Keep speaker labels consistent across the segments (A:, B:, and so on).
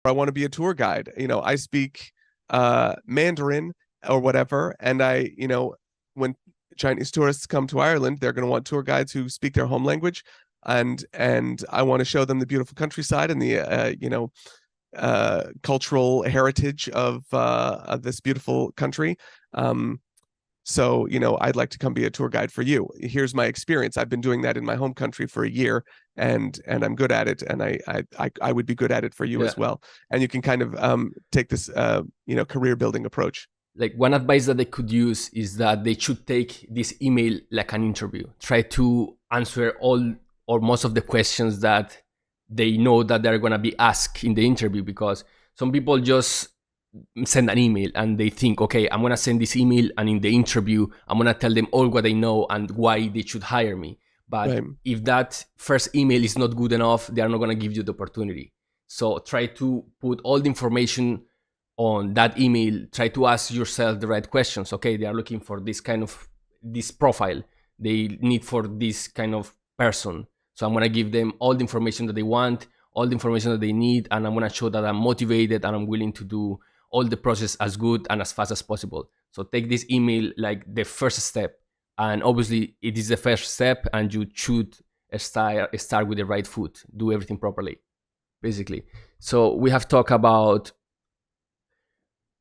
A: I want to be a tour guide. I speak Mandarin or whatever, and when Chinese tourists come to Ireland, they're going to want tour guides who speak their home language, and I want to show them the beautiful countryside and the cultural heritage of this beautiful country. So, I'd like to come be a tour guide for you. Here's my experience. I've been doing that in my home country for a year, and I'm good at it, and I would be good at it for you as
B: Yeah.
A: well. And you can kind of take this career building approach.
B: Like one advice that they could use is that they should take this email like an interview. Try to answer all or most of the questions that they know that they're going to be asked in the interview, because some people just send an email and they think, okay, I'm going to send this email and in the interview I'm going to tell them all what I know and why they should hire me. But
A: Right.
B: if that first email is not good enough, they are not going to give you the opportunity. So try to put all the information on that email. Try to ask yourself the right questions. Okay, they are looking for this profile, they need for this kind of person, so I'm going to give them all the information that they want, all the information that they need, and I'm going to show that I'm motivated and I'm willing to do all the process as good and as fast as possible. So take this email like the first step, and obviously it is the first step, and you should start with the right foot, do everything properly, basically. So we have talked about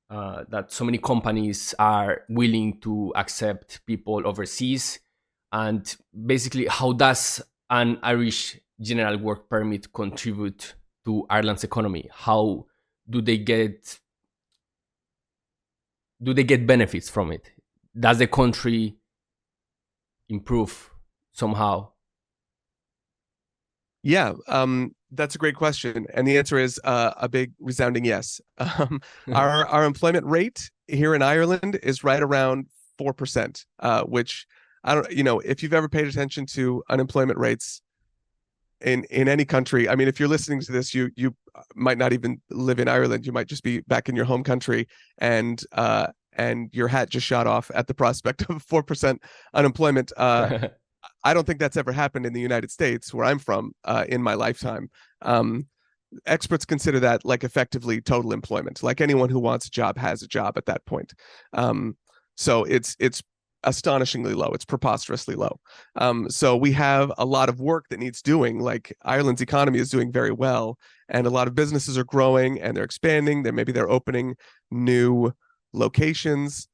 B: that so many companies are willing to accept people overseas, and basically how does an Irish general work permit contribute to Ireland's economy? How do they get benefits from it? Does the country improve somehow?
A: Yeah, that's a great question, and the answer is a big resounding yes. Our employment rate here in Ireland is right around 4%, which I don't, if you've ever paid attention to unemployment rates in any country. I mean, if you're listening to this, you might not even live in Ireland. You might just be back in your home country, and your hat just shot off at the prospect of 4% unemployment. I don't think that's ever happened in the United States, where I'm from, in my lifetime. Um, Experts consider that like effectively total employment. Like anyone who wants a job has a job at that point. So it's astonishingly low. It's preposterously low. So we have a lot of work that needs doing. Like Ireland's economy is doing very well, and a lot of businesses are growing and they're expanding. They're opening new locations.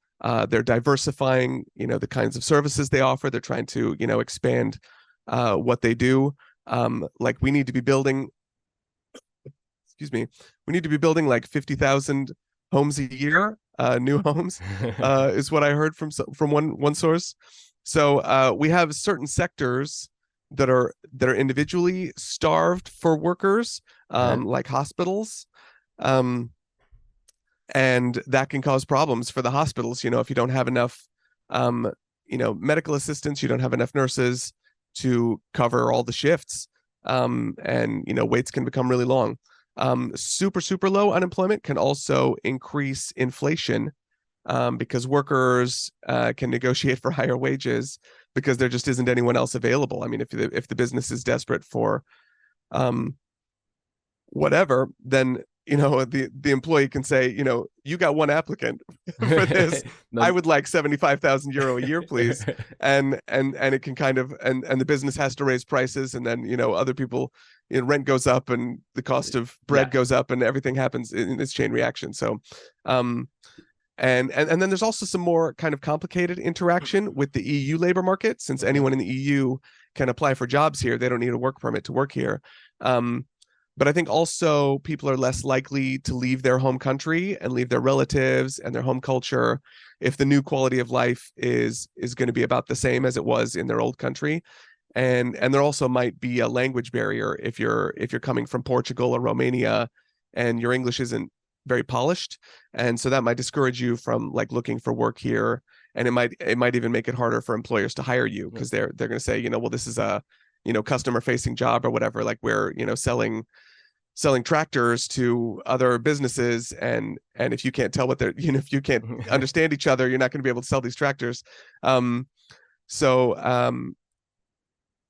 A: They're diversifying, the kinds of services they offer. They're trying to, expand what they do. Like we need to be building, excuse me, we need to be building like 50,000 homes a year, new homes, is what I heard from one source. So we have certain sectors that are individually starved for workers,
B: Yeah.
A: like hospitals. Um, and that can cause problems for the hospitals. If you don't have enough medical assistants, you don't have enough nurses to cover all the shifts, and waits can become really long. Super low unemployment can also increase inflation, because workers can negotiate for higher wages because there just isn't anyone else available. I mean, if the business is desperate for um, whatever, then the employee can say, you got one applicant for this. I
B: No.
A: would like 75,000 euro a year, please. And it can kind of, and the business has to raise prices, and then other people, rent goes up and the cost of bread
B: Yeah.
A: goes up, and everything happens in this chain reaction. So and then there's also some more kind of complicated interaction with the EU labor market, since
B: Okay.
A: anyone in the EU can apply for jobs here. They don't need a work permit to work here. But I think also people are less likely to leave their home country and leave their relatives and their home culture if the new quality of life is going to be about the same as it was in their old country. And there also might be a language barrier if you're coming from Portugal or Romania and your English isn't very polished, and so that might discourage you from like looking for work here, and it might even make it harder for employers to hire you,
B: Yeah.
A: because they're going to say, well, this is a customer facing job or whatever, like we're selling tractors to other businesses, and if you can't tell what they're if you can't understand each other, you're not going to be able to sell these tractors. Um so um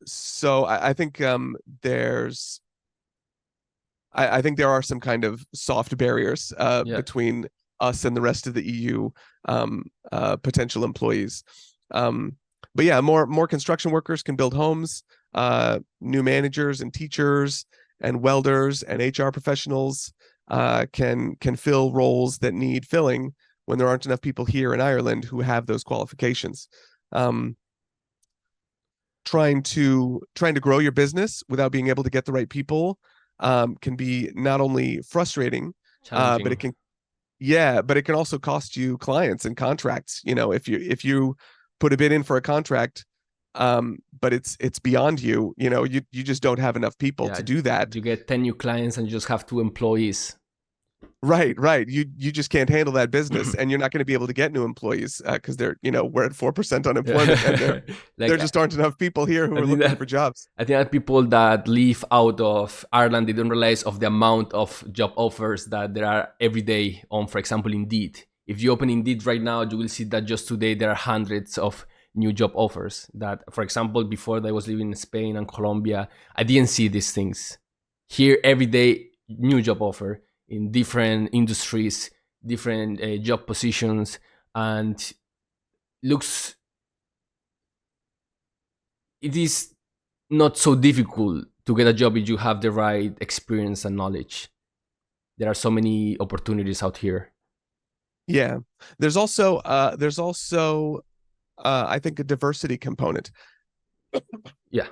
A: so I think there's I think there are some kind of soft barriers
B: Yeah,
A: between us and the rest of the EU potential employees. Um, but yeah, more construction workers can build homes. New managers and teachers and welders and HR professionals can fill roles that need filling when there aren't enough people here in Ireland who have those qualifications. Um, trying to grow your business without being able to get the right people can be not only frustrating, but it
B: challenging.
A: can yeah, but it can also cost you clients and contracts. If you put a bid in for a contract, but it's beyond you, you just don't have enough people
B: Yeah,
A: to do that.
B: you get 10 new clients and you just have 2 employees.
A: Right. You just can't handle that business, and you're not going to be able to get new employees because we're at 4% unemployment, and there
B: Yeah.
A: there
B: Like
A: just aren't enough people here who
B: I
A: are
B: think
A: looking
B: that
A: for jobs.
B: I think that people that live out of Ireland, they don't realize of the amount of job offers that there are every day on, for example, Indeed. If you open Indeed right now, you will see that just today there are hundreds of new job offers. That, for example, before that I was living in Spain and Colombia, I didn't see these things. Here, every day, new job offer in different industries, different job positions, and looks it is not so difficult to get a job if you have the right experience and knowledge. There are so many opportunities out here.
A: Yeah. There's also I think a diversity component.
B: Yeah.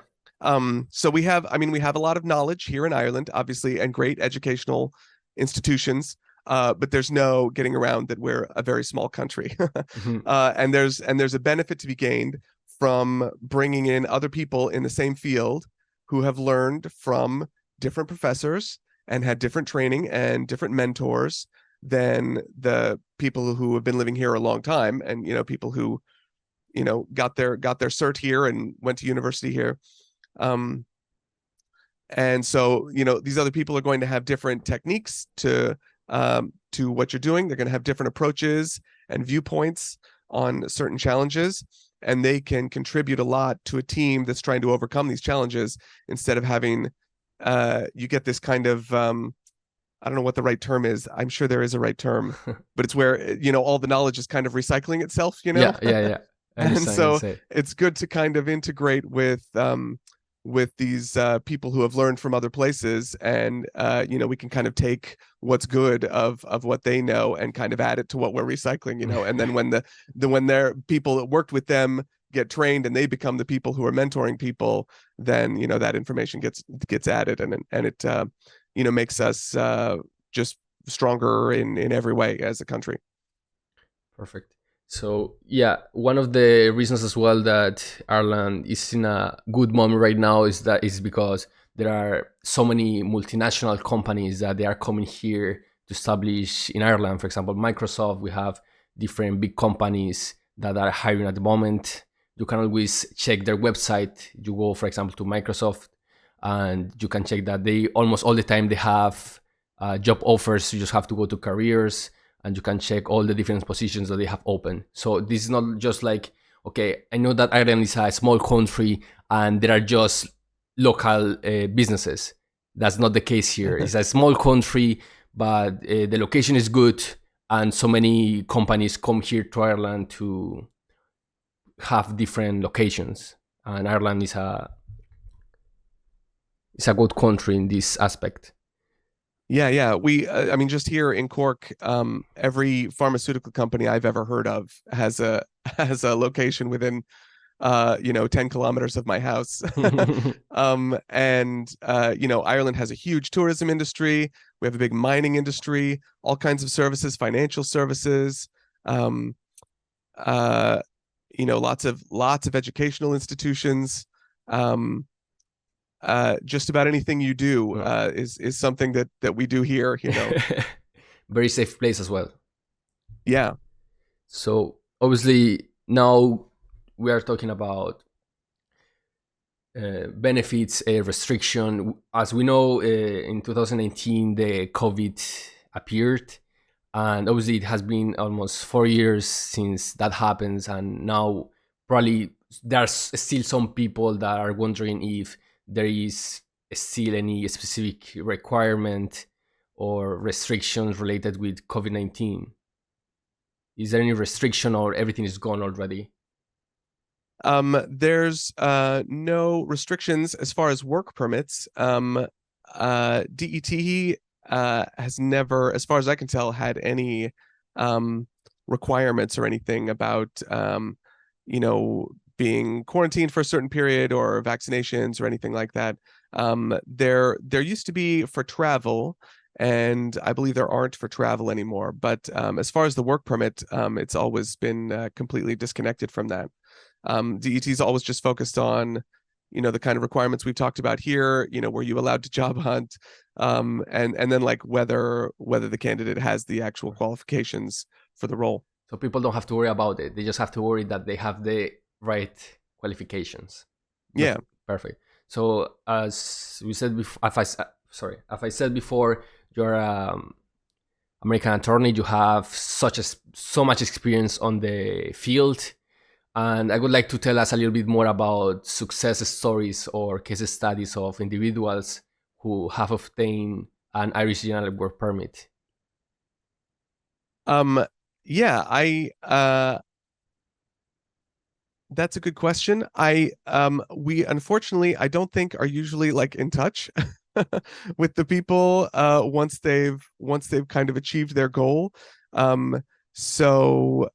A: So we have a lot of knowledge here in Ireland, obviously, and great educational institutions. But there's no getting around that we're a very small country.
B: Mhm.
A: And there's a benefit to be gained from bringing in other people in the same field who have learned from different professors and had different training and different mentors than the people who have been living here a long time, and people who got their cert here and went to university here. um, and so, these other people are going to have different techniques to what you're doing. They're going to have different approaches and viewpoints on certain challenges, and they can contribute a lot to a team that's trying to overcome these challenges instead of having you get this kind of I don't know what the right term is. I'm sure there is a right term, but it's where all the knowledge is kind of recycling itself.
B: Yeah, yeah, yeah. I
A: And
B: understand. I
A: so
B: say
A: it's good to kind of integrate with these people who have learned from other places, and we can kind of take what's good of what they know and kind of add it to what we're recycling. And then when their people that worked with them get trained and they become the people who are mentoring people, then that information gets added, and it makes us just stronger in every way as a country.
B: perfect. So yeah, one of the reasons as well that Ireland is in a good moment right now is because there are so many multinational companies that they are coming here to establish in Ireland. For example, Microsoft. We have different big companies that are hiring at the moment. You can always check their website. You go, for example, to Microsoft, and you can check that they almost all the time they have job offers. You just have to go to careers and you can check all the different positions that they have open. So this is not just like, okay, I know that Ireland is a small country and there are just local businesses. That's not the case here. It's a small country, but the location is good, and so many companies come here to Ireland to have different locations. And Ireland is a good country in this aspect.
A: Yeah. I mean, just here in Cork, every pharmaceutical company I've ever heard of has a has a location within 10 kilometers of my house. And Ireland has a huge tourism industry. We have a big mining industry, all kinds of services, financial services, um, uh, lots of educational institutions. Um, just about anything you do
B: Yeah.
A: is something that we do here.
B: Very safe place as well.
A: Yeah.
B: So obviously now we are talking about benefits, restriction. As we know, in 2019 the COVID appeared, and obviously it has been almost 4 years since that happens, and now probably there's still some people that are wondering if there is still any specific requirement or restrictions related with COVID-19? Is there any restriction or everything is gone already?
A: There's no restrictions as far as work permits. DET has never, as far as I can tell, had any requirements or anything about being quarantined for a certain period or vaccinations or anything like that. There used to be for travel, and I believe there aren't for travel anymore. But as far as the work permit, it's always been completely disconnected from that. DET's always just focused on, the kind of requirements we've talked about here. Were you allowed to job hunt, and then like whether the candidate has the actual qualifications for the role.
B: So people don't have to worry about it. They just have to worry that they have the right qualifications.
A: Yeah.
B: Perfect. So as we said before, if I said before, you're American attorney. You have so much experience on the field, and I would like to tell us a little bit more about success stories or case studies of individuals who have obtained an Irish General Work Permit.
A: Yeah, that's a good question. We unfortunately, I don't think are usually like in touch with the people once they've kind of achieved their goal. So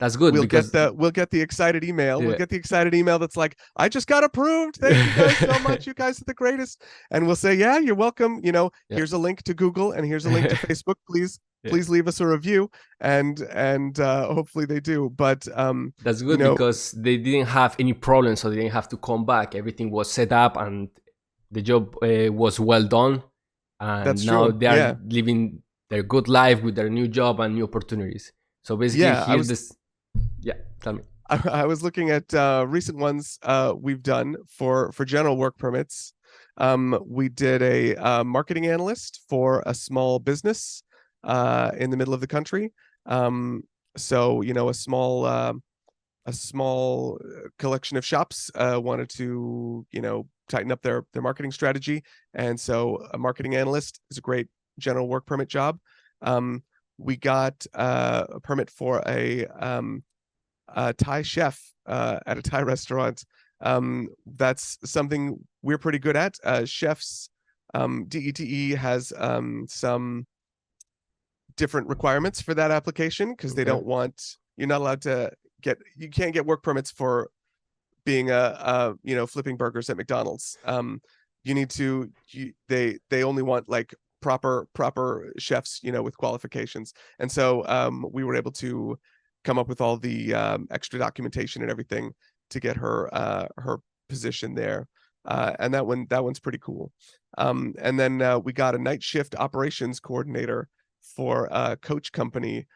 B: that's good.
A: We'll get the excited email.
B: Yeah.
A: We'll get the excited email that's like, I just got approved. Thank you guys so much. You guys are the greatest. And we'll say, yeah, you're welcome. Here's a link to Google and here's a link to Facebook. Please leave us a review. And hopefully they do. But
B: that's good because they didn't have any problems, so they didn't have to come back. Everything was set up and the job was well done. And
A: that's
B: now
A: true.
B: they are living their good life with their new job and new opportunities. So basically, tell me.
A: I was looking at recent ones we've done for general work permits. We did a marketing analyst for a small business in the middle of the country. So a small collection of shops wanted to tighten up their marketing strategy, and so a marketing analyst is a great general work permit job. We got a permit for a Thai chef at a Thai restaurant. That's something we're pretty good at. Chefs, DETE has some different requirements for that application because they don't want, you're not allowed to you can't get work permits for being flipping burgers at McDonald's. You need to, they only want like proper chefs, with qualifications. And so we were able to come up with all the extra documentation and everything to get her position there. And that one's pretty cool. And then we got a night shift operations coordinator for a coach company.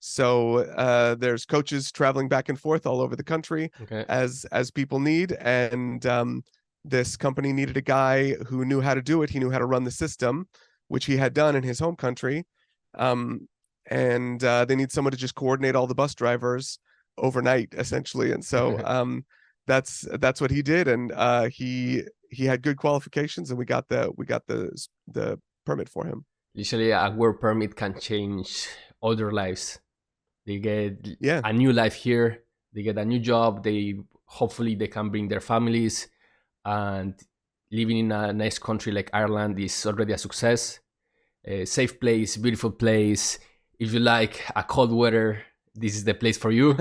A: So there's coaches traveling back and forth all over the country as people need. And this company needed a guy who knew how to do it. He knew how to run the system, which he had done in his home country. And they need someone to just coordinate all the bus drivers overnight, essentially. And so that's what he did. And he had good qualifications, and we got the permit for him.
B: Usually a work permit can change all their lives. They get a new life here. They get a new job. Hopefully they can bring their families, and living in a nice country like Ireland is already a success. A safe place, beautiful place. If you like a cold weather, this is the place for you.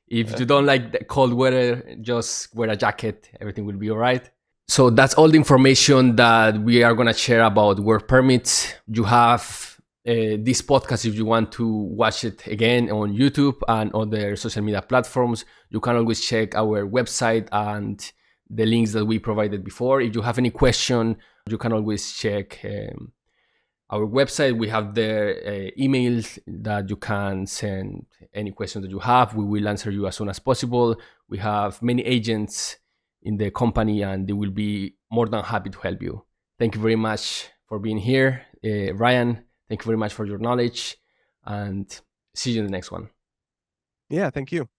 B: If you don't like the cold weather, just wear a jacket. Everything will be all right. So that's all the information that we are going to share about work permits. You have this podcast, if you want to watch it again on YouTube and other social media platforms. You can always check our website and the links that we provided before. If you have any question, you can always check our website. We have the emails that you can send any questions that you have. We will answer you as soon as possible. We have many agents in the company, and they will be more than happy to help you. Thank you very much for being here. Ryan, thank you very much for your knowledge, and see you in the next one.
A: Yeah, thank you.